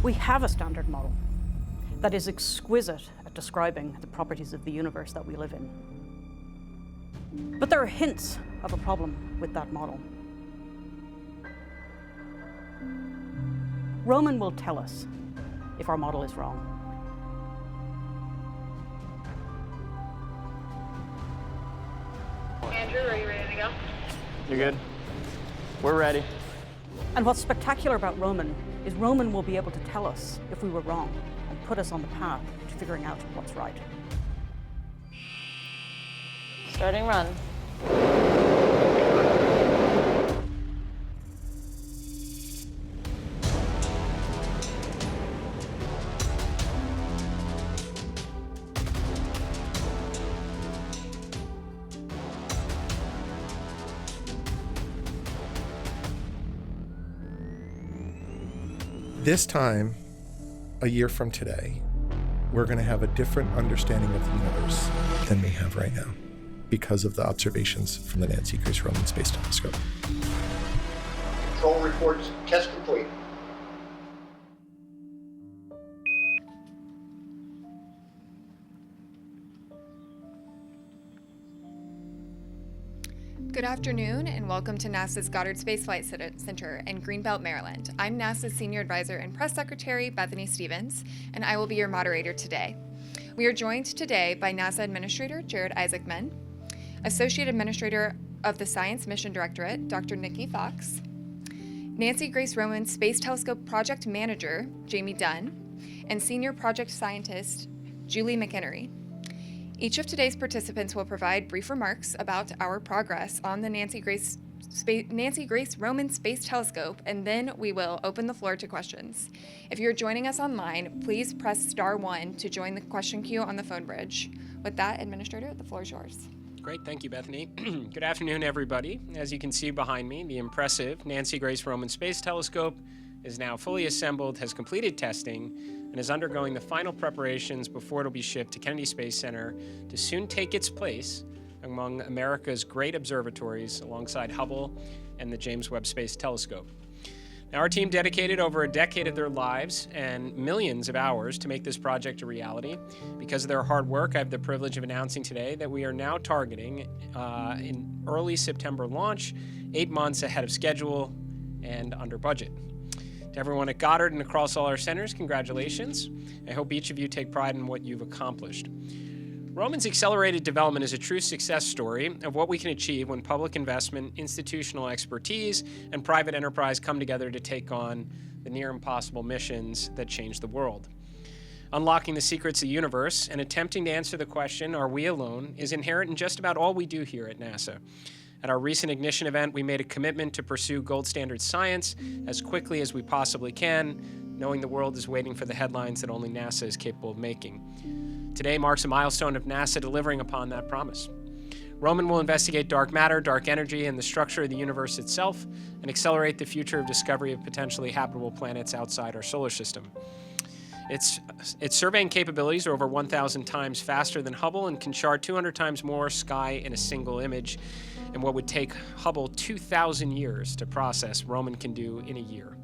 We have a standard model that is exquisite at describing the properties of the universe that we live in. But there are hints of a problem with that model. Roman will tell us if our model is wrong. Andrew, are you ready to go? You're good? We're ready. And what's spectacular about Roman is Roman will be able to tell us if we were wrong and put us on the path to figuring out what's right. Starting run. This time, a year from today, we're going to have a different understanding of the universe than we have right now because of the observations from the Nancy Grace Roman Space Telescope. Control reports test complete. Good afternoon and welcome to NASA's Goddard Space Flight Center in Greenbelt, Maryland. I'm NASA's Senior Advisor and Press Secretary, Bethany Stevens, and I will be your moderator today. We are joined today by NASA Administrator Jared Isaacman, Associate Administrator of the Science Mission Directorate, Dr. Nikki Fox, Nancy Grace Roman Space Telescope Project Manager, Jamie Dunn, and Senior Project Scientist, Julie McInnery. Each of today's participants will provide brief remarks about our progress on the Nancy Grace Roman Space Telescope, and then we will open the floor to questions. If you're joining us online, please press *1 to join the question queue on the phone bridge. With that, Administrator, the floor is yours. Great, thank you, Bethany. Good afternoon, everybody. As you can see behind me, the impressive Nancy Grace Roman Space Telescope is now fully assembled, has completed testing, and is undergoing the final preparations before it'll be shipped to Kennedy Space Center to soon take its place among America's great observatories alongside Hubble and the James Webb Space Telescope. Now, our team dedicated over a decade of their lives and millions of hours to make this project a reality. Because of their hard work, I have the privilege of announcing today that we are now targeting an early September launch, 8 months ahead of schedule and under budget. To everyone at Goddard and across all our centers, congratulations. I hope each of you take pride in what you've accomplished. Roman's accelerated development is a true success story of what we can achieve when public investment, institutional expertise, and private enterprise come together to take on the near impossible missions that change the world. Unlocking the secrets of the universe and attempting to answer the question, are we alone, is inherent in just about all we do here at NASA. At our recent Ignition event, we made a commitment to pursue gold standard science as quickly as we possibly can, knowing the world is waiting for the headlines that only NASA is capable of making. Today marks a milestone of NASA delivering upon that promise. Roman will investigate dark matter, dark energy, and the structure of the universe itself, and accelerate the future of discovery of potentially habitable planets outside our solar system. Its surveying capabilities are over 1,000 times faster than Hubble and can chart 200 times more sky in a single image. And what would take Hubble 2,000 years to process, Roman can do in a year.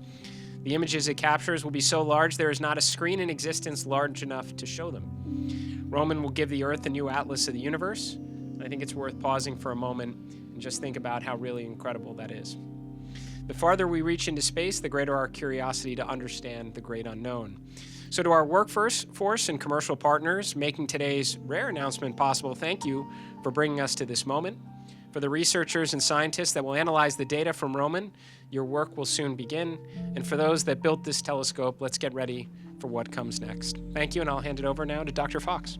The images it captures will be so large there is not a screen in existence large enough to show them. Roman will give the Earth a new atlas of the universe, and I think it's worth pausing for a moment and just think about how really incredible that is. The farther we reach into space, the greater our curiosity to understand the great unknown. So to our workforce and commercial partners making today's rare announcement possible, thank you for bringing us to this moment. For the researchers and scientists that will analyze the data from Roman, your work will soon begin. And for those that built this telescope, let's get ready for what comes next. Thank you, and I'll hand it over now to Dr. Fox.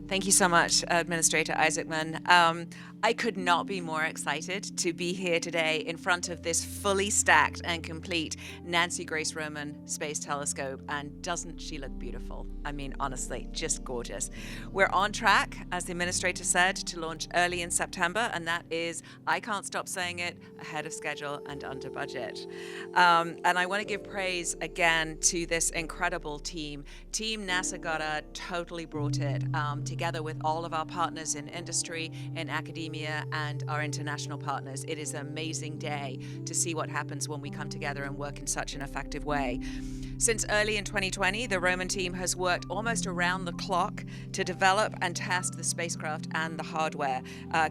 Thank you so much, Administrator Isaacman. I could not be more excited to be here today in front of this fully stacked and complete Nancy Grace Roman Space Telescope. And doesn't she look beautiful? I mean, honestly, just gorgeous. We're on track, as the Administrator said, to launch early in September, and that is, I can't stop saying it, ahead of schedule and under budget. And I want to give praise again to this incredible team. Team NASA Goddard totally brought it together with all of our partners in industry, in academia, academia and our international partners. It is an amazing day to see what happens when we come together and work in such an effective way. Since early in 2020, the Roman team has worked almost around the clock to develop and test the spacecraft and the hardware,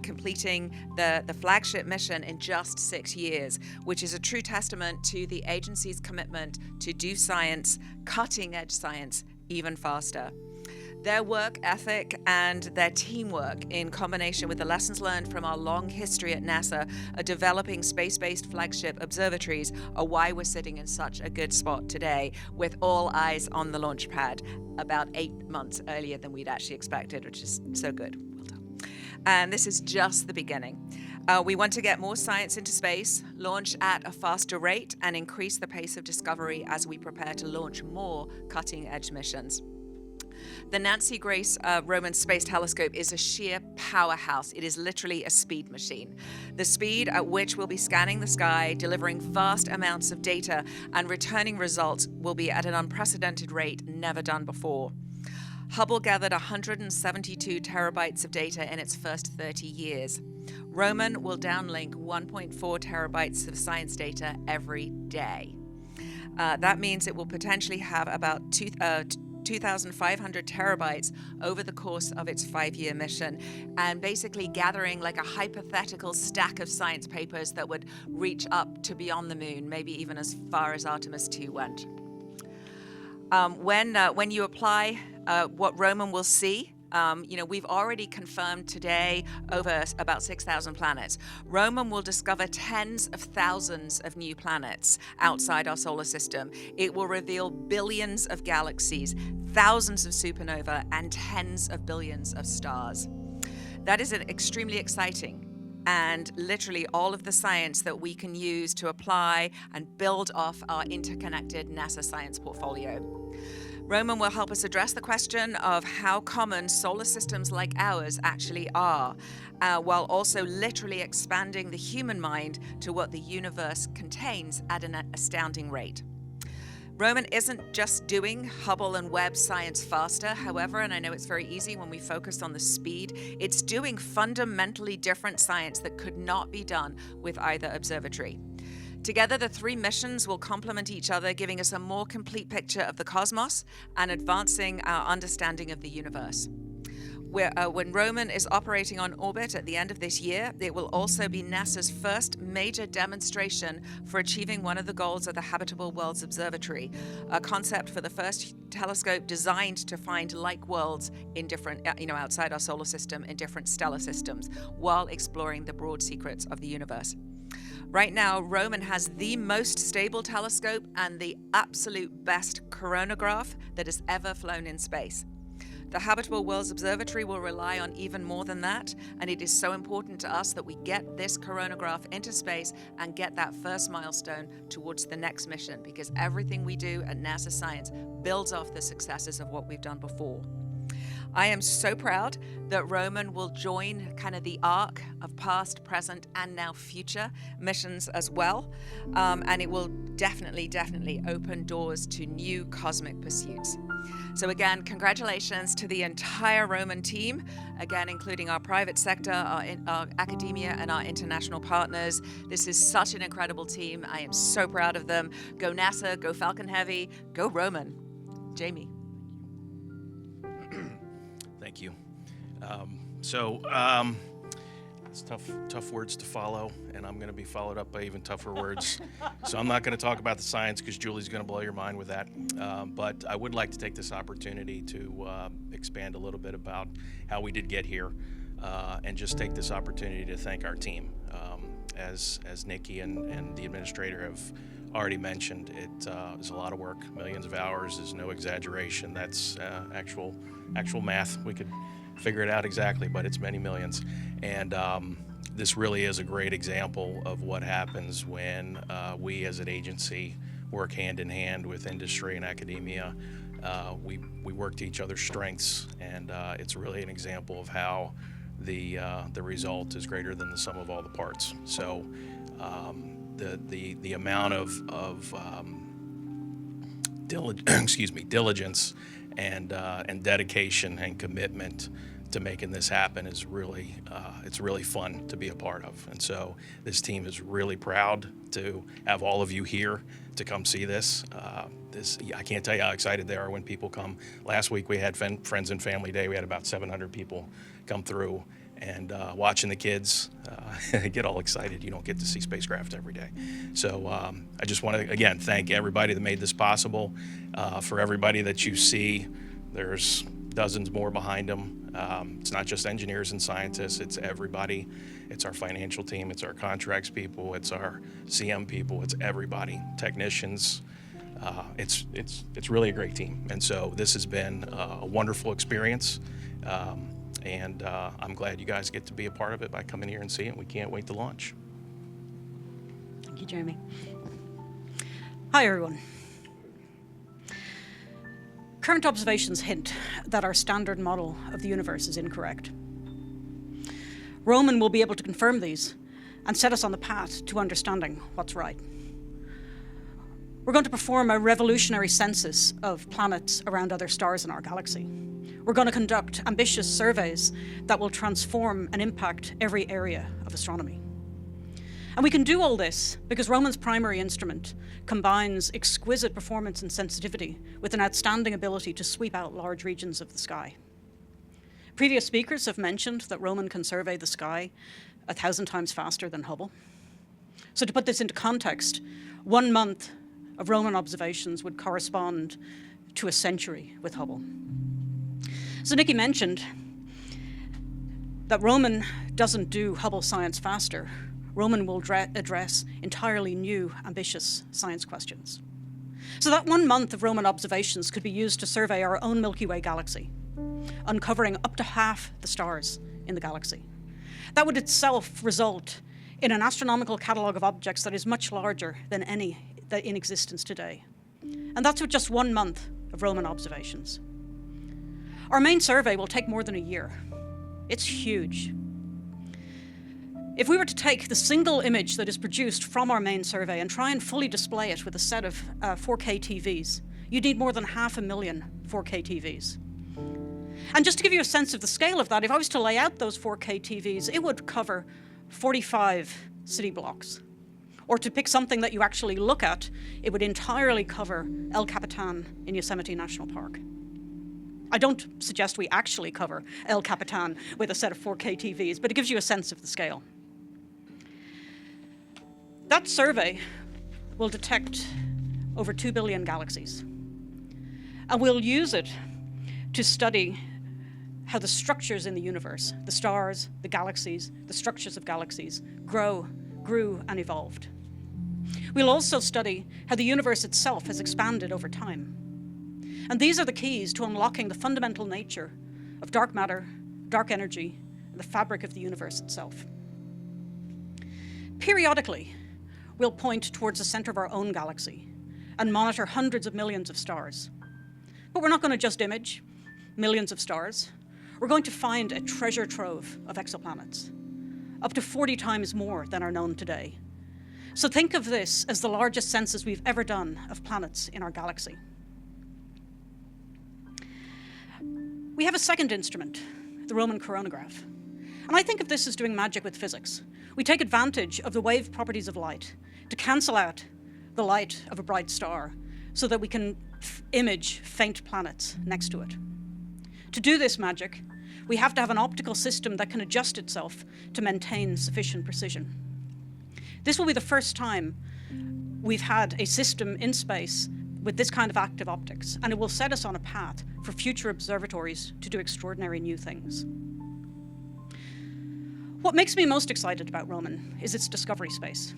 completing the flagship mission in just 6 years, which is a true testament to the agency's commitment to do science, cutting-edge science, even faster. Their work ethic and their teamwork, in combination with the lessons learned from our long history at NASA of developing space-based flagship observatories, are why we're sitting in such a good spot today, with all eyes on the launch pad about 8 months earlier than we'd actually expected, which is so good. Well done. And this is just the beginning. We want to get more science into space, launch at a faster rate, and increase the pace of discovery as we prepare to launch more cutting-edge missions. The Nancy Grace Roman Space Telescope is a sheer powerhouse. It is literally a speed machine. The speed at which we'll be scanning the sky, delivering vast amounts of data, and returning results will be at an unprecedented rate never done before. Hubble gathered 172 terabytes of data in its first 30 years. Roman will downlink 1.4 terabytes of science data every day. That means it will potentially have about 2,500 terabytes over the course of its 5-year mission, and basically gathering like a hypothetical stack of science papers that would reach up to beyond the moon, maybe even as far as Artemis 2 went. When you apply what Roman will see, we've already confirmed today over about 6,000 planets. Roman will discover tens of thousands of new planets outside our solar system. It will reveal billions of galaxies, thousands of supernova, and tens of billions of stars. That is extremely exciting, and literally all of the science that we can use to apply and build off our interconnected NASA science portfolio. Roman will help us address the question of how common solar systems like ours actually are, while also literally expanding the human mind to what the universe contains at an astounding rate. Roman isn't just doing Hubble and Webb science faster, however, and I know it's very easy when we focus on the speed, it's doing fundamentally different science that could not be done with either observatory. Together, the 3 missions will complement each other, giving us a more complete picture of the cosmos and advancing our understanding of the universe. When Roman is operating on orbit at the end of this year, it will also be NASA's first major demonstration for achieving one of the goals of the Habitable Worlds Observatory, a concept for the first telescope designed to find like worlds in different, outside our solar system, in different stellar systems, while exploring the broad secrets of the universe. Right now, Roman has the most stable telescope and the absolute best coronagraph that has ever flown in space. The Habitable Worlds Observatory will rely on even more than that, and it is so important to us that we get this coronagraph into space and get that first milestone towards the next mission, because everything we do at NASA Science builds off the successes of what we've done before. I am so proud that Roman will join kind of the arc of past, present, and now future missions as well. And it will definitely open doors to new cosmic pursuits. So again, congratulations to the entire Roman team, again, including our private sector, our academia, and our international partners. This is such an incredible team. I am so proud of them. Go NASA, go Falcon Heavy, go Roman. Jamie. Thank you. It's tough words to follow, and I'm going to be followed up by even tougher words. So I'm not going to talk about the science because Julie's going to blow your mind with that. But I would like to take this opportunity to expand a little bit about how we did get here, and just take this opportunity to thank our team. As Nikki and the administrator have already mentioned, it is a lot of work, millions of hours is no exaggeration. That's actual math. We could figure it out exactly, but it's many millions. And this really is a great example of what happens when we as an agency work hand in hand with industry and academia. We work to each other's strengths, and it's really an example of how the result is greater than the sum of all the parts. So the amount of diligence and dedication and commitment to making this happen is really, it's really fun to be a part of. And so this team is really proud to have all of you here to come see this. I can't tell you how excited they are when people come. Last week we had Friends and Family Day. We had about 700 people come through, and watching the kids get all excited. You don't get to see spacecraft every day. So I just want to, again, thank everybody that made this possible. For everybody that you see, there's dozens more behind them. It's not just engineers and scientists, it's everybody. It's our financial team, it's our contracts people, it's our CM people, it's everybody, technicians. It's really a great team. And so this has been a wonderful experience. And I'm glad you guys get to be a part of it by coming here and seeing it. We can't wait to launch. Thank you, Jeremy. Hi, everyone. Current observations hint that our standard model of the universe is incorrect. Roman will be able to confirm these and set us on the path to understanding what's right. We're going to perform a revolutionary census of planets around other stars in our galaxy. We're going to conduct ambitious surveys that will transform and impact every area of astronomy. And we can do all this because Roman's primary instrument combines exquisite performance and sensitivity with an outstanding ability to sweep out large regions of the sky. Previous speakers have mentioned that Roman can survey the sky 1,000 times faster than Hubble. So to put this into context, 1 month of Roman observations would correspond to a century with Hubble. So Nikki mentioned that Roman doesn't do Hubble science faster. Roman will address entirely new, ambitious science questions. So that 1 month of Roman observations could be used to survey our own Milky Way galaxy, uncovering up to half the stars in the galaxy. That would itself result in an astronomical catalogue of objects that is much larger than any that in existence today. And that's with just 1 month of Roman observations. Our main survey will take more than a year. It's huge. If we were to take the single image that is produced from our main survey and try and fully display it with a set of 4K TVs, you'd need more than 500,000 4K TVs. And just to give you a sense of the scale of that, if I was to lay out those 4K TVs, it would cover 45 city blocks. Or to pick something that you actually look at, it would entirely cover El Capitan in Yosemite National Park. I don't suggest we actually cover El Capitan with a set of 4K TVs, but it gives you a sense of the scale. That survey will detect over 2 billion galaxies. And we'll use it to study how the structures in the universe, the stars, the galaxies, the structures of galaxies, grew, and evolved. We'll also study how the universe itself has expanded over time. And these are the keys to unlocking the fundamental nature of dark matter, dark energy, and the fabric of the universe itself. Periodically, we'll point towards the center of our own galaxy and monitor hundreds of millions of stars. But we're not going to just image millions of stars. We're going to find a treasure trove of exoplanets, up to 40 times more than are known today. So think of this as the largest census we've ever done of planets in our galaxy. We have a second instrument, the Roman coronagraph. And I think of this as doing magic with physics. We take advantage of the wave properties of light to cancel out the light of a bright star so that we can image faint planets next to it. To do this magic, we have to have an optical system that can adjust itself to maintain sufficient precision. This will be the first time we've had a system in space with this kind of active optics, and it will set us on a path for future observatories to do extraordinary new things. What makes me most excited about Roman is its discovery space.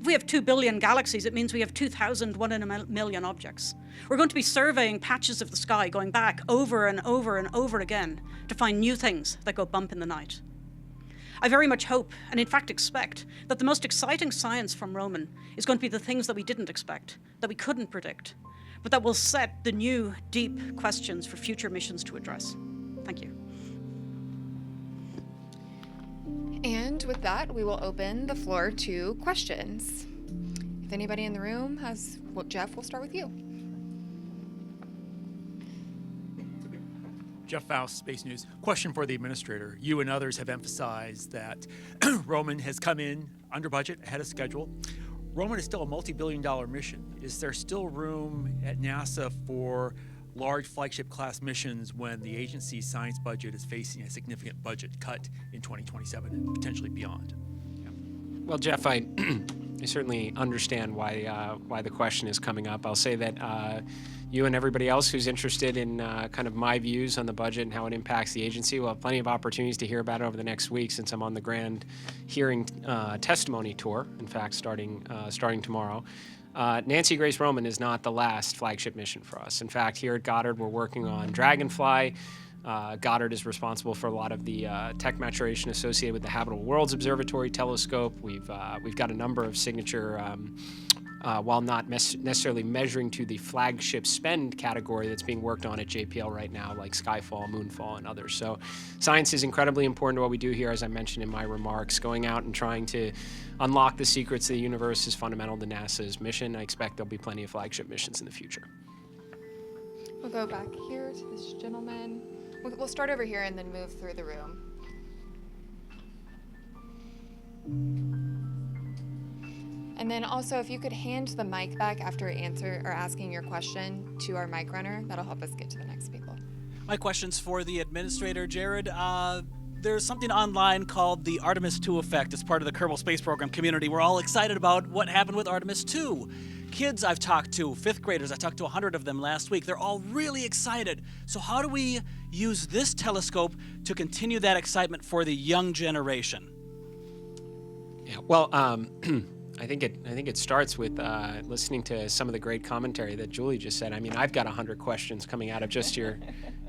If we have 2 billion galaxies, it means we have 2,000 one in a million objects. We're going to be surveying patches of the sky, going back over and over and over again to find new things that go bump in the night. I very much hope, and in fact expect, that the most exciting science from Roman is going to be the things that we didn't expect, that we couldn't predict, but that will set the new, deep questions for future missions to address. Thank you. And with that, we will open the floor to questions. If anybody in the room has, well, Jeff, we'll start with you. Jeff Faust, Space News. Question for the administrator. You and others have emphasized that Roman has come in under budget, ahead of schedule. Roman is still a multi-billion-dollar mission. Is there still room at NASA for large flagship class missions when the agency's science budget is facing a significant budget cut in 2027 and potentially beyond? Well, Jeff, I certainly understand why the question is coming up. I'll say that you and everybody else who's interested in kind of my views on the budget and how it impacts the agency will have plenty of opportunities to hear about it over the next week, since I'm on the grand hearing testimony tour, in fact, starting tomorrow. Nancy Grace Roman is not the last flagship mission for us. In fact, here at Goddard, we're working on Dragonfly. Goddard is responsible for a lot of the tech maturation associated with the Habitable Worlds Observatory telescope. We've got a number of signature, while not necessarily measuring to the flagship spend category that's being worked on at JPL right now, like Skyfall, Moonfall, and others. So science is incredibly important to what we do here, as I mentioned in my remarks. Going out and trying to unlock the secrets of the universe is fundamental to NASA's mission. I expect there'll be plenty of flagship missions in the future. We'll go back here to this gentleman. We'll start over here and then move through the room. And then also, if you could hand the mic back after asking your question to our mic runner, that'll help us get to the next people. My question's for the administrator, Jared. There's something online called the Artemis II effect as part of the Kerbal Space Program community. We're all excited about what happened with Artemis II. Kids I've talked to, 5th graders, I talked to 100 of them last week, they're all really excited. So how do we use this telescope to continue that excitement for the young generation? Yeah, well, I think it starts with listening to some of the great commentary that Julie just said. I mean, I've got 100 questions coming out of just your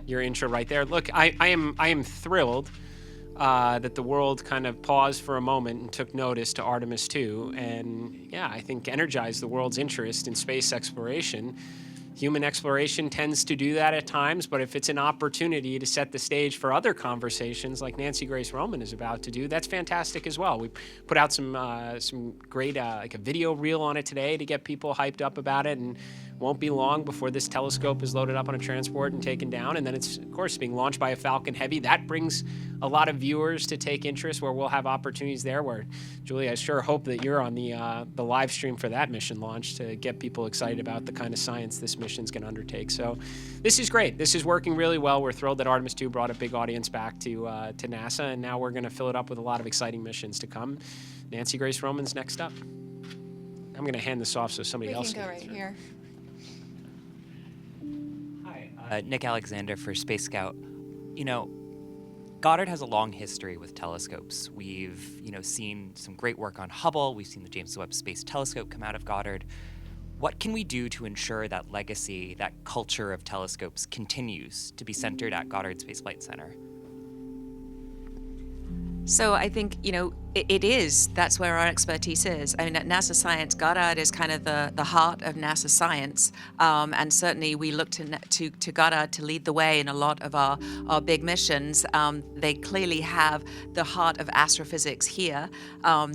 intro right there. Look, I am thrilled that the world kind of paused for a moment and took notice to Artemis II, and yeah, I think energized the world's interest in space exploration. Human exploration tends to do that at times, but if it's an opportunity to set the stage for other conversations like Nancy Grace Roman is about to do, that's fantastic as well. We put out some great, like a video reel on it today to get people hyped up about it, and won't be long before this telescope is loaded up on a transport and taken down, and then it's, of course, being launched by a Falcon Heavy. That brings a lot of viewers to take interest, where we'll have opportunities there where, Julie, I sure hope that you're on the live stream for that mission launch to get people excited about the kind of science this mission's going to undertake. So this is great. This is working really well. We're thrilled that Artemis II brought a big audience back to NASA, and now we're going to fill it up with a lot of exciting missions to come. Nancy Grace Roman's next up. I'm going to hand this off so somebody else can go right here. Nick Alexander for Space Scout. You know, Goddard has a long history with telescopes. We've, seen some great work on Hubble. We've seen the James Webb Space Telescope come out of Goddard. What can we do to ensure that legacy, that culture of telescopes continues to be centered at Goddard Space Flight Center? So I think, that's where our expertise is. I mean, at NASA Science, Goddard is kind of the heart of NASA Science. And certainly we look to Goddard to lead the way in a lot of our big missions. They clearly have the heart of astrophysics here.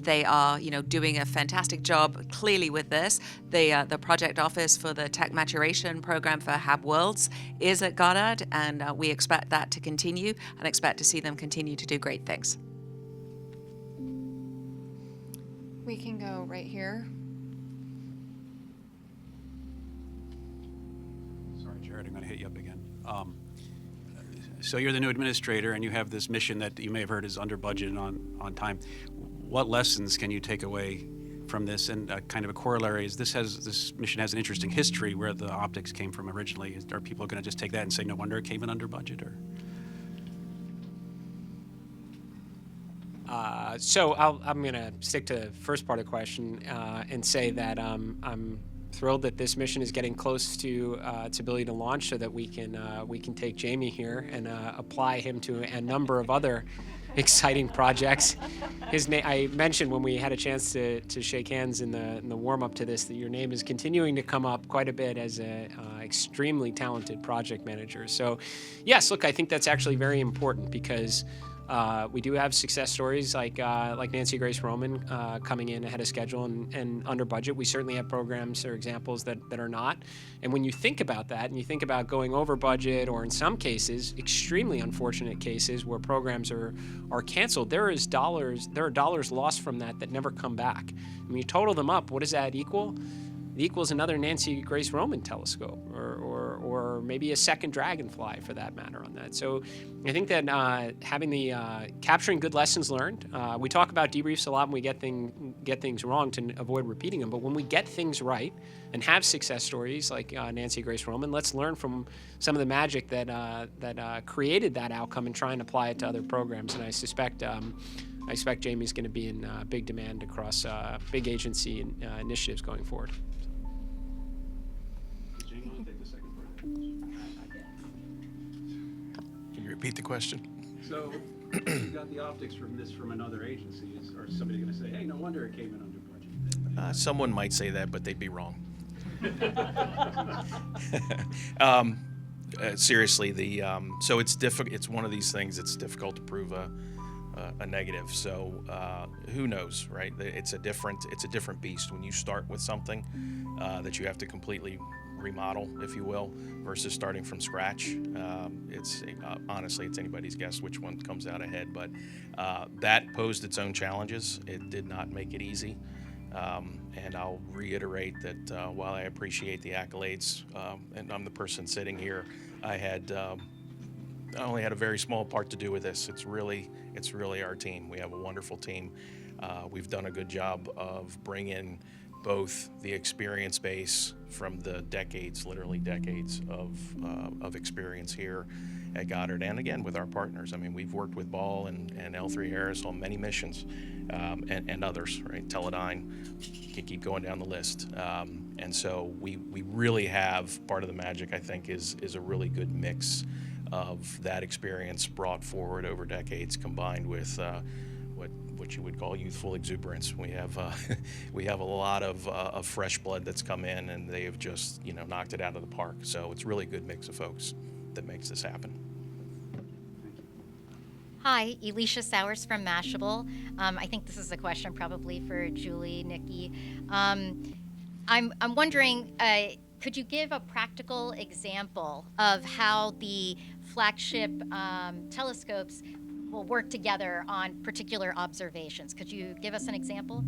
They are, doing a fantastic job clearly with this. The project office for the Tech Maturation Program for Hab Worlds is at Goddard, and we expect that to continue and expect to see them continue to do great things. We can go right here. Sorry, Jared, I'm going to hit you up again. So you're the new administrator, and you have this mission that you may have heard is under budget and on time. What lessons can you take away from this? And kind of a corollary is this mission has an interesting history where the optics came from originally. Are people going to just take that and say, no wonder it came in under budget? Or So I'm going to stick to the first part of the question and say that I'm thrilled that this mission is getting close to its ability to launch, so that we can take Jamie here and apply him to a number of other exciting projects. His name, I mentioned when we had a chance to shake hands in the warm up to this, that your name is continuing to come up quite a bit as an extremely talented project manager. So yes, look, I think that's actually very important, because We do have success stories like Nancy Grace Roman coming in ahead of schedule and under budget. We certainly have programs or examples that are not. And when you think about that, and you think about going over budget, or in some cases, extremely unfortunate cases where programs are canceled, there are dollars lost from that never come back. When you total them up, what does that equal? It equals another Nancy Grace Roman telescope, or maybe a second Dragonfly for that matter on that. So I think that having the capturing good lessons learned, we talk about debriefs a lot when we get things wrong to avoid repeating them, but when we get things right and have success stories like Nancy Grace Roman, let's learn from some of the magic that created that outcome and try and apply it to other programs. And I suspect Jamie's going to be in big demand across big agency initiatives going forward. Can you repeat the question? So, you got the optics from another agency. Or somebody going to say, hey, no wonder it came in under budget? Someone might say that, but they'd be wrong. Seriously, so it's difficult. It's one of these things. It's difficult to prove a negative. So who knows, right? It's a different beast when you start with something that you have to completely remodel, if you will, versus starting from scratch. Honestly, it's anybody's guess which one comes out ahead. But that posed its own challenges. It did not make it easy. And I'll reiterate that while I appreciate the accolades, and I'm the person sitting here, I only had a very small part to do with this. It's really our team. We have a wonderful team. We've done a good job of bringing both the experience base from the literally decades of experience here at Goddard, and again with our partners. I mean, we've worked with Ball and L3 Harris on many missions, and others, right? Teledyne, can keep going down the list. And so we really have, part of the magic, I think, is a really good mix of that experience brought forward over decades, combined with what you would call youthful exuberance. We have a lot of fresh blood that's come in, and they have just knocked it out of the park. So it's really a good mix of folks that makes this happen. Hi, Elisha Sowers from Mashable. I think this is a question probably for Julie, Nikki. I'm wondering, could you give a practical example of how the flagship telescopes will work together on particular observations? Could you give us an example?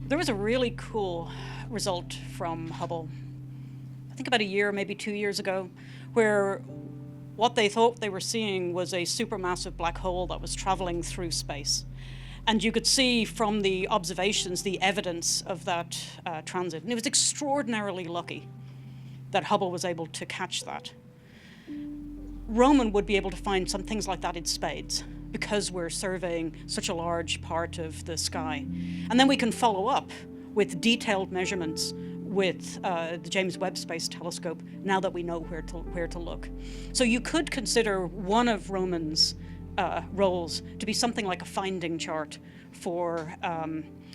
There was a really cool result from Hubble, I think about a year, maybe 2 years ago, where what they thought they were seeing was a supermassive black hole that was traveling through space. And you could see from the observations the evidence of that transit. And it was extraordinarily lucky that Hubble was able to catch that. Roman would be able to find some things like that in spades, because we're surveying such a large part of the sky. And then we can follow up with detailed measurements with the James Webb Space Telescope, now that we know where to look. So you could consider one of Roman's roles to be something like a finding chart for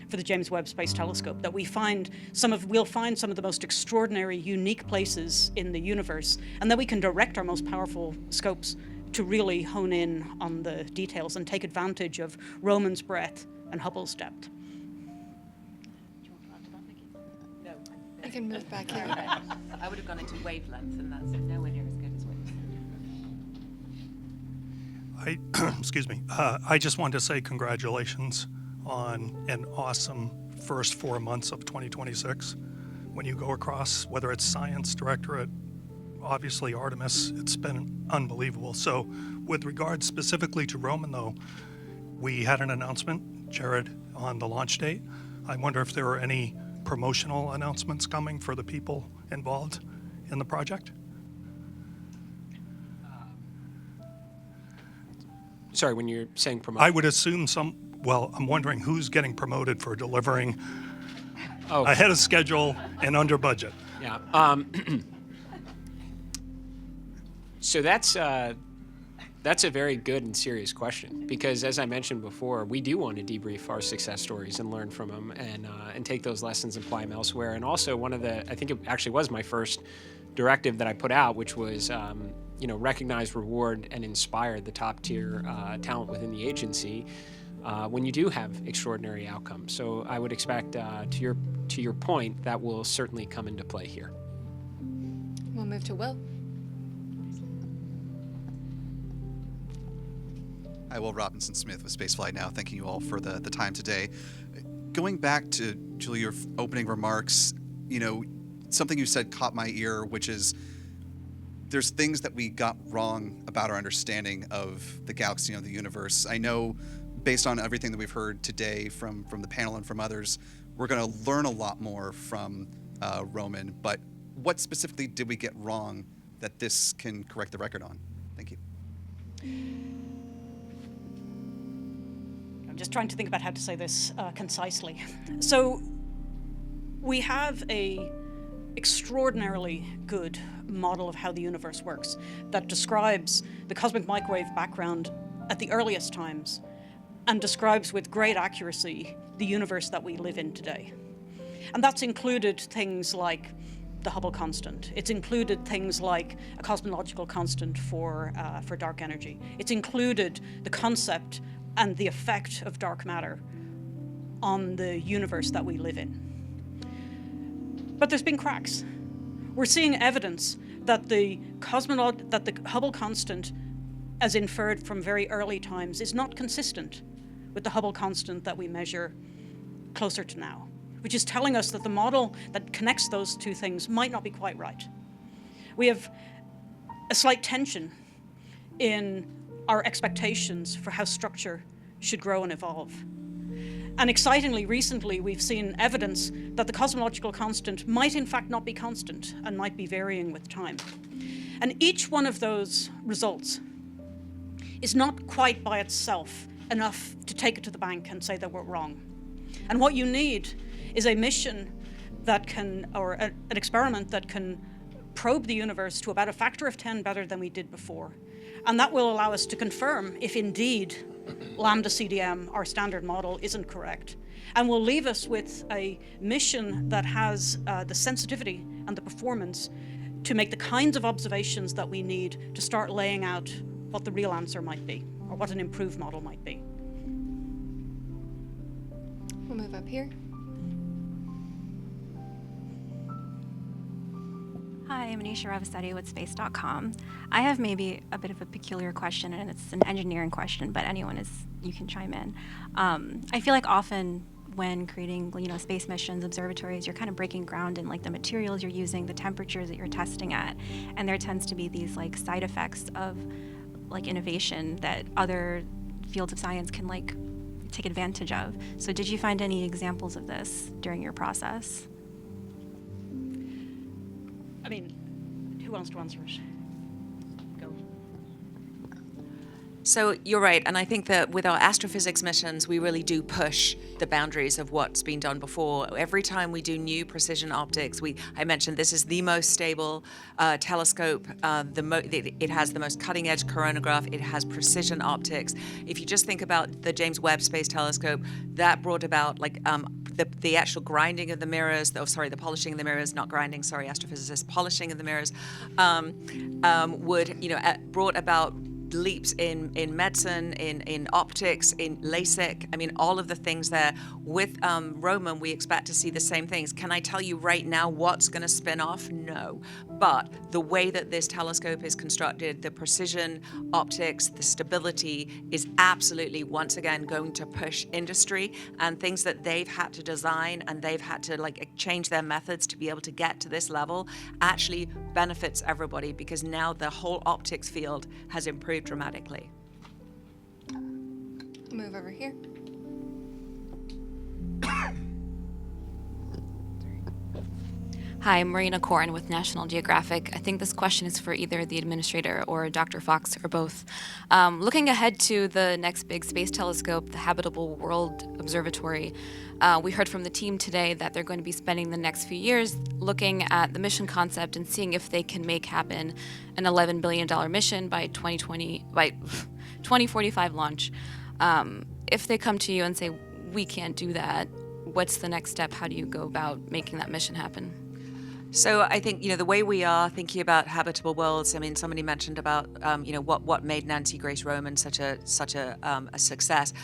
the James Webb Space Telescope, that we'll find some of the most extraordinary, unique places in the universe, and then we can direct our most powerful scopes to really hone in on the details and take advantage of Roman's breadth and Hubble's depth. No. I can move back here. I would have gone into wavelength, and that's nowhere near as good as wavelength. Excuse me. I just wanted to say congratulations on an awesome first 4 months of 2026. When you go across, whether it's Science Directorate, obviously Artemis, it's been unbelievable. So with regard specifically to Roman, though, we had an announcement, Jared, on the launch date. I wonder if there are any promotional announcements coming for the people involved in the project? Sorry, when you're saying promote. I would assume I'm wondering who's getting promoted for delivering ahead of schedule and under budget. Yeah. So that's a very good and serious question, because as I mentioned before, we do want to debrief our success stories and learn from them and take those lessons and apply them elsewhere. And also I think it actually was my first directive that I put out, which was, recognize, reward, and inspire the top tier talent within the agency when you do have extraordinary outcomes. So I would expect, to your point, that will certainly come into play here. We'll move to Will. Hi, Will Robinson Smith with Spaceflight Now. Thanking you all for the time today. Going back to, Julie, your opening remarks, something you said caught my ear, which is there's things that we got wrong about our understanding of the galaxy and the universe. I know, based on everything that we've heard today from the panel and from others, we're going to learn a lot more from Roman, but what specifically did we get wrong that this can correct the record on? Thank you. I'm just trying to think about how to say this concisely. So we have a extraordinarily good model of how the universe works that describes the cosmic microwave background at the earliest times and describes with great accuracy the universe that we live in today. And that's included things like the Hubble constant. It's included things like a cosmological constant for dark energy. It's included the concept and the effect of dark matter on the universe that we live in. But there's been cracks. We're seeing evidence that the Hubble constant, as inferred from very early times, is not consistent with the Hubble constant that we measure closer to now, which is telling us that the model that connects those two things might not be quite right. We have a slight tension in our expectations for how structure should grow and evolve. And excitingly, recently, we've seen evidence that the cosmological constant might in fact not be constant and might be varying with time. And each one of those results is not quite by itself enough to take it to the bank and say that we're wrong. And what you need is a mission that can, or an experiment that can probe the universe to about a factor of 10 better than we did before. And that will allow us to confirm if indeed lambda CDM, our standard model, isn't correct. And will leave us with a mission that has the sensitivity and the performance to make the kinds of observations that we need to start laying out what the real answer might be, or what an improved model might be. We'll move up here. Hi, I'm Anisha Ravasetti with Space.com. I have maybe a bit of a peculiar question, and it's an engineering question, but you can chime in. I feel like often when creating, space missions, observatories, you're kind of breaking ground in the materials you're using, the temperatures that you're testing at, and there tends to be these side effects of innovation that other fields of science can take advantage of. So did you find any examples of this during your process? I mean, who wants to answer it? Go. So you're right, and I think that with our astrophysics missions, we really do push the boundaries of what's been done before. Every time we do new precision optics, I mentioned this is the most stable telescope. It has the most cutting-edge coronagraph. It has precision optics. If you just think about the James Webb Space Telescope, that brought about the actual grinding of the mirrors, the polishing of the mirrors, not grinding, sorry, astrophysicists, polishing of the mirrors, brought about leaps in medicine, in optics, in LASIK. I mean, all of the things there. With Roman, we expect to see the same things. Can I tell you right now what's going to spin off? No. But the way that this telescope is constructed, the precision optics, the stability is absolutely, once again, going to push industry, and things that they've had to design and they've had to change their methods to be able to get to this level actually benefits everybody, because now the whole optics field has improved dramatically. Move over here. Hi, I'm Marina Corin with National Geographic. I think this question is for either the administrator or Dr. Fox, or both. Looking ahead to the next big space telescope, the Habitable World Observatory, we heard from the team today that they're going to be spending the next few years looking at the mission concept and seeing if they can make happen an $11 billion mission by 2045 launch. If they come to you and say, we can't do that, what's the next step? How do you go about making that mission happen? So I think, the way we are thinking about habitable worlds, I mean, somebody mentioned about, what made Nancy Grace Roman such a success.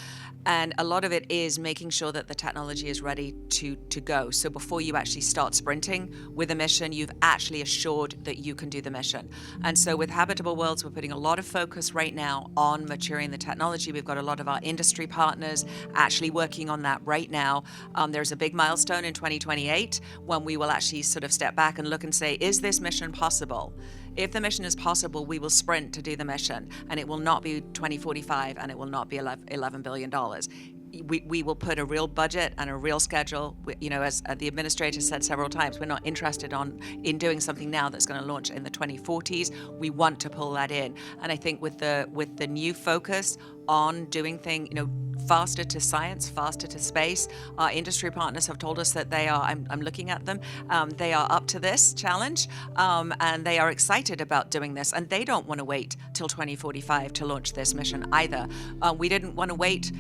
And a lot of it is making sure that the technology is ready to go. So before you actually start sprinting with a mission, you've actually assured that you can do the mission. And so with Habitable Worlds, we're putting a lot of focus right now on maturing the technology. We've got a lot of our industry partners actually working on that right now. There's a big milestone in 2028 when we will actually sort of step back and look and say, is this mission possible? If the mission is possible, we will sprint to do the mission, and it will not be 2045, and it will not be $11 billion. We will put a real budget and a real schedule. As the administrator said several times, we're not interested in doing something now that's going to launch in the 2040s. We want to pull that in, and I think with the new focus on doing things, faster to science, faster to space, our industry partners have told us that they are. I'm looking at them. They are up to this challenge, and they are excited about doing this. And they don't want to wait till 2045 to launch this mission either. We didn't want to wait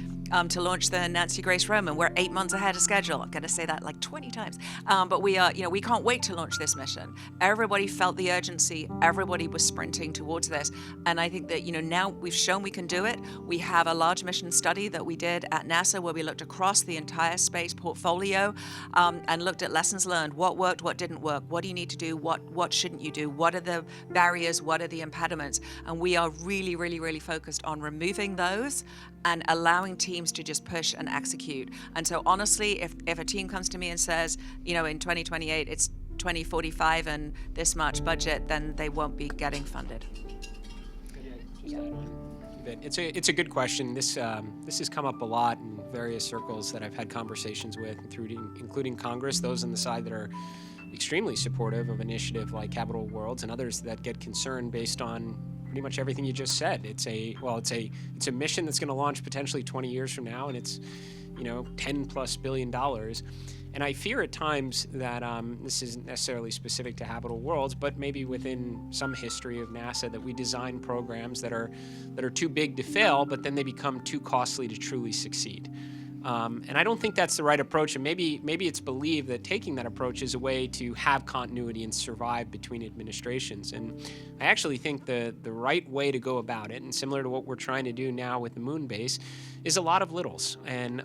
to launch the Nancy Grace Roman. We're 8 months ahead of schedule. I'm going to say that like 20 times. But we are, we can't wait to launch this mission. Everybody felt the urgency. Everybody was sprinting towards this. And I think that, now we've shown we can do it. We have a large mission study that we did at NASA where we looked across the entire space portfolio and looked at lessons learned. What worked, what didn't work? What do you need to do? What shouldn't you do? What are the barriers? What are the impediments? And we are really, really, really focused on removing those and allowing teams to just push and execute. And so honestly, if a team comes to me and says, in 2028, it's 2045 and this much budget, then they won't be getting funded. It's a good question. This has come up a lot in various circles that I've had conversations with, including Congress, those on the side that are extremely supportive of initiative like Habitable Worlds, and others that get concerned based on pretty much everything you just said. It's a mission that's going to launch potentially 20 years from now, and it's $10+ billion. And I fear at times that this isn't necessarily specific to Habitable Worlds, but maybe within some history of NASA, that we design programs that are too big to fail, but then they become too costly to truly succeed. And I don't think that's the right approach. And maybe it's believed that taking that approach is a way to have continuity and survive between administrations. And I actually think the right way to go about it, and similar to what we're trying to do now with the moon base, is a lot of littles, and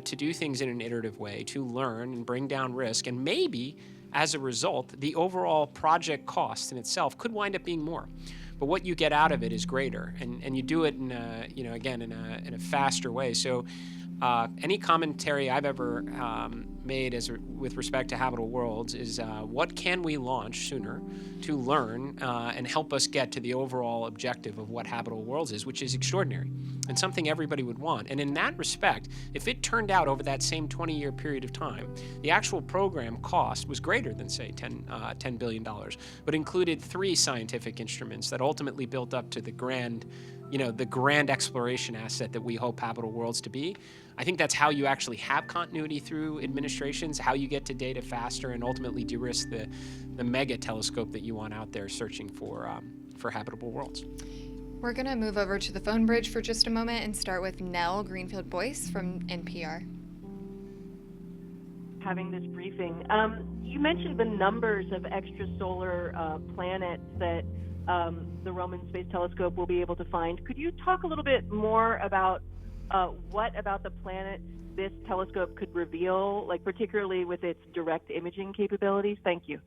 to do things in an iterative way, to learn and bring down risk. And maybe as a result, the overall project cost in itself could wind up being more. But what you get out of it is greater, and you do it in a faster way. So any commentary I've ever made with respect to Habitable Worlds is what can we launch sooner to learn and help us get to the overall objective of what Habitable Worlds is, which is extraordinary and something everybody would want. And in that respect, if it turned out over that same 20-year period of time, the actual program cost was greater than, say, $10 billion, but included 3 scientific instruments that ultimately built up to the grand exploration asset that we hope Habitable Worlds to be. I think that's how you actually have continuity through administrations, how you get to data faster, and ultimately de-risk the mega telescope that you want out there searching for habitable worlds. We're going to move over to the phone bridge for just a moment and start with Nell Greenfield-Boyce from NPR. Having this briefing. You mentioned the numbers of extrasolar planets that the Roman Space Telescope will be able to find. Could you talk a little bit more about what about the planets this telescope could reveal, like particularly with its direct imaging capabilities? Thank you.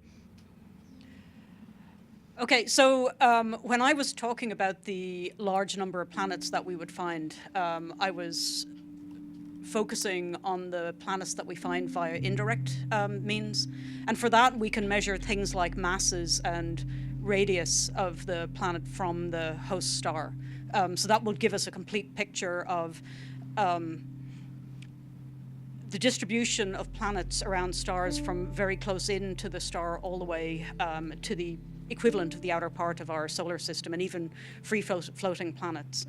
Okay, so when I was talking about the large number of planets that we would find, I was focusing on the planets that we find via indirect means. And for that, we can measure things like masses and radius of the planet from the host star. So that will give us a complete picture of the distribution of planets around stars from very close in to the star all the way to the equivalent of the outer part of our solar system, and even free-floating planets.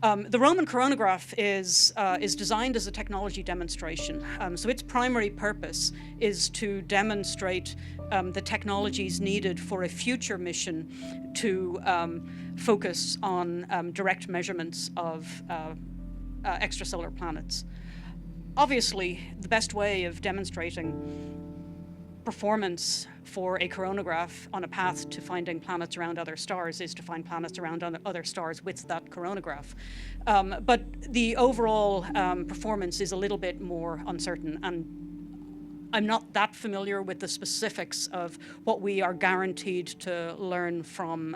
The Roman coronagraph is designed as a technology demonstration. So its primary purpose is to demonstrate the technologies needed for a future mission to focus on direct measurements of extrasolar planets. Obviously, the best way of demonstrating performance for a coronagraph on a path to finding planets around other stars is to find planets around other stars with that coronagraph. But the overall performance is a little bit more uncertain, and I'm not that familiar with the specifics of what we are guaranteed to learn from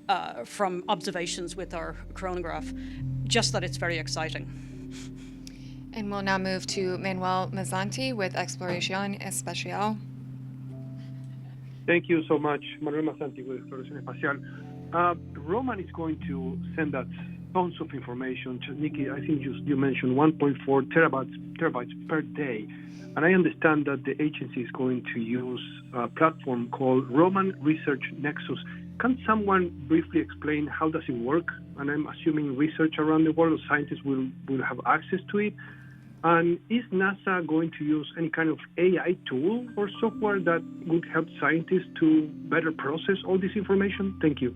observations with our coronagraph, just that it's very exciting. And we'll now move to Manuel Mazzanti with Exploración Espacial. Thank you so much, Manuel Mazzanti with Exploración Espacial. Roman is going to send us tons of information. Nikki, I think you mentioned 1.4 terabytes per day. And I understand that the agency is going to use a platform called Roman Research Nexus. Can someone briefly explain how does it work? And I'm assuming research around the world, scientists will have access to it. And is NASA going to use any kind of AI tool or software that would help scientists to better process all this information? Thank you.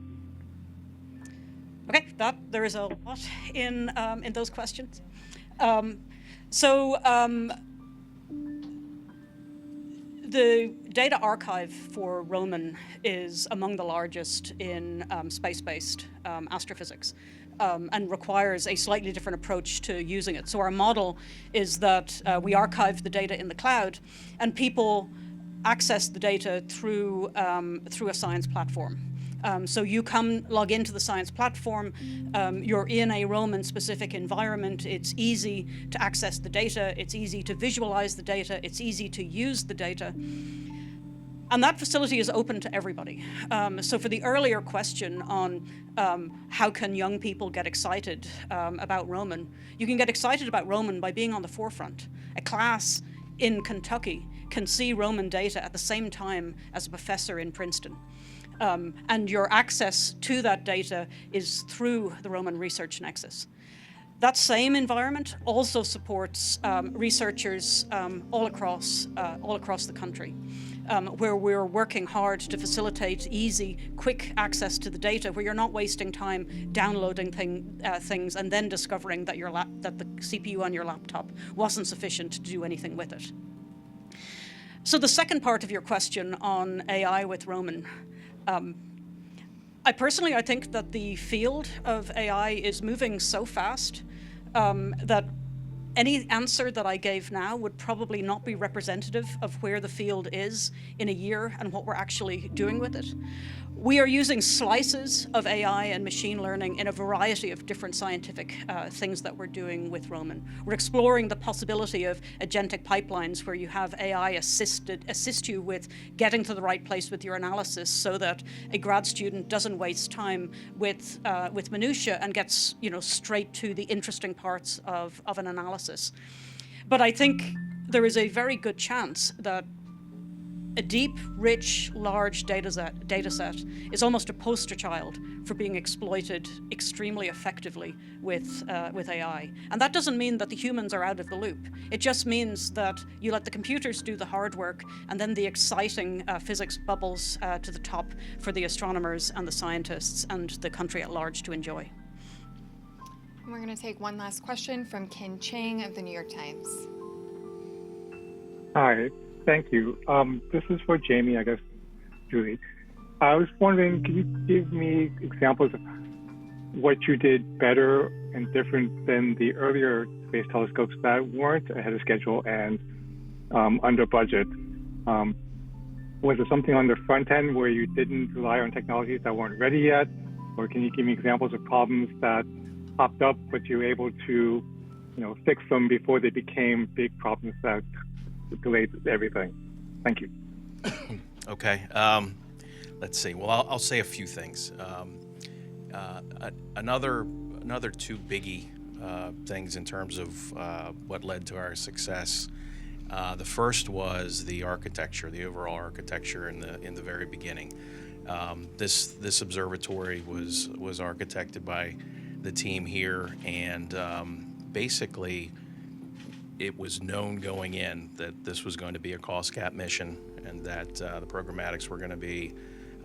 Okay, there is a lot in those questions. The data archive for Roman is among the largest in space-based astrophysics. And requires a slightly different approach to using it. So our model is that we archive the data in the cloud, and people access the data through a science platform. So you log into the science platform, you're in a Roman-specific environment, it's easy to access the data, it's easy to visualize the data, it's easy to use the data. And that facility is open to everybody. So for the earlier question on how can young people get excited about Roman, you can get excited about Roman by being on the forefront. A class in Kentucky can see Roman data at the same time as a professor in Princeton. And your access to that data is through the Roman Research Nexus. That same environment also supports researchers all across the country, where we're working hard to facilitate easy, quick access to the data, where you're not wasting time downloading things and then discovering that that the CPU on your laptop wasn't sufficient to do anything with it. So the second part of your question on AI with Roman, I think that the field of AI is moving so fast that any answer that I gave now would probably not be representative of where the field is in a year and what we're actually doing with it. We are using slices of AI and machine learning in a variety of different scientific things that we're doing with Roman. We're exploring the possibility of agentic pipelines where you have AI assist you with getting to the right place with your analysis so that a grad student doesn't waste time with minutia and gets straight to the interesting parts of an analysis. But I think there is a very good chance that a deep, rich, large data set is almost a poster child for being exploited extremely effectively with AI. And that doesn't mean that the humans are out of the loop. It just means that you let the computers do the hard work, and then the exciting physics bubbles to the top for the astronomers and the scientists and the country at large to enjoy. And we're going to take one last question from Ken Chang of the New York Times. Hi. Thank you. This is for Jamie, I guess, Julie. I was wondering, can you give me examples of what you did better and different than the earlier space telescopes that weren't ahead of schedule and under budget? Was there something on the front end where you didn't rely on technologies that weren't ready yet? Or can you give me examples of problems that popped up, but you were able to, fix them before they became big problems that delayed everything? Thank you. Okay. Let's see. Well, I'll say a few things. Another two biggie things in terms of what led to our success. The first was the architecture, the overall architecture in the very beginning. This observatory was architected by the team here, and basically it was known going in that this was going to be a cost cap mission and that the programmatics were going to be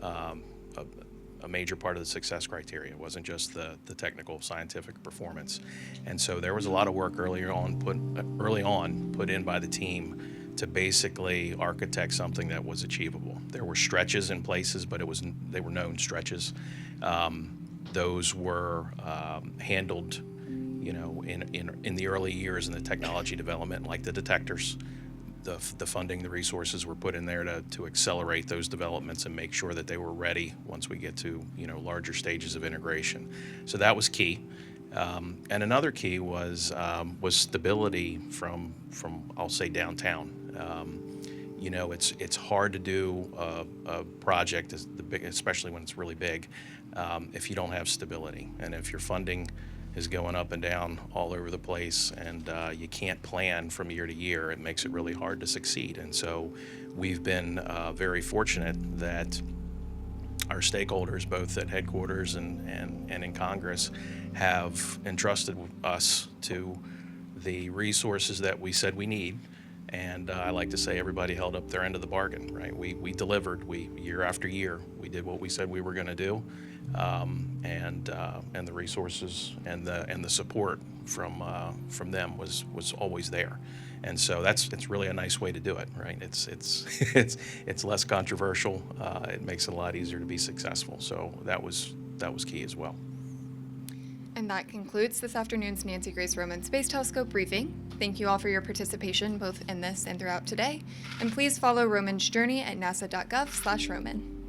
a major part of the success criteria. It wasn't just the technical scientific performance. And so there was a lot of work early on put in by the team to basically architect something that was achievable. There were stretches in places, but they were known stretches. Those were handled, in the early years in the technology development, like the detectors. The funding, the resources were put in there to accelerate those developments and make sure that they were ready once we get to larger stages of integration. So that was key. And another key was stability from I'll say downtown. It's hard to do a project especially when it's really big, if you don't have stability, and if your funding is going up and down all over the place, and you can't plan from year to year, it makes it really hard to succeed. And so we've been very fortunate that our stakeholders, both at headquarters and in Congress, have entrusted us to the resources that we said we need. And I like to say everybody held up their end of the bargain, right? We delivered. Year after year, we did what we said we were going to do, and the resources and the support from them was always there. And so it's really a nice way to do it, right? It's less controversial. It makes it a lot easier to be successful. So that was key as well. And that concludes this afternoon's Nancy Grace Roman Space Telescope briefing. Thank you all for your participation both in this and throughout today. And please follow Roman's journey at nasa.gov/Roman.